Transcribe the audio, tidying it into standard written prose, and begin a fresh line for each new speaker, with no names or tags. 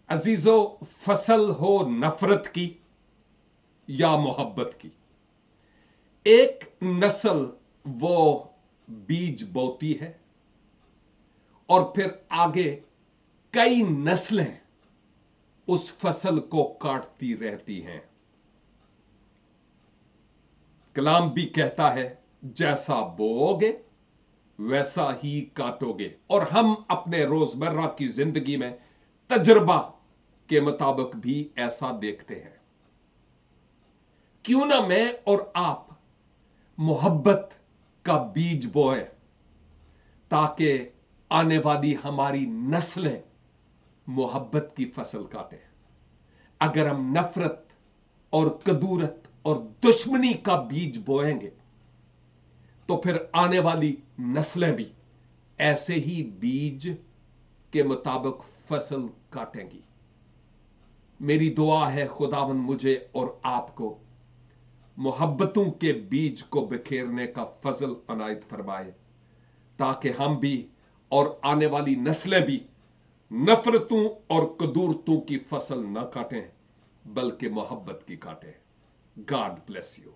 अजीजो, फसल हो नफरत की या मोहब्बत की, एक नस्ल वो बीज बोती है और फिर आगे कई नस्लें उस फसल को काटती रहती हैं। कलाम भी कहता है, जैसा बोओगे वैसा ही काटोगे। और हम अपने रोजमर्रा की जिंदगी में तजुर्बा के मुताबिक भी ऐसा देखते हैं। क्यों ना मैं और आप मोहब्बत का बीज बोए, ताकि आने वाली हमारी नस्लें मोहब्बत की फसल काटें। अगर हम नफरत और कदूरत और दुश्मनी का बीज बोएंगे तो फिर आने वाली नस्लें भी ऐसे ही बीज के मुताबिक फसल काटेंगी। मेरी दुआ है खुदावन मुझे और आपको मोहब्बतों के बीज को बिखेरने का फजल अनायत फरमाए, ताकि हम भी और आने वाली नस्लें भी नफरतों और कदूरतों की फसल न काटें, बल्कि मोहब्बत की काटें। God bless you.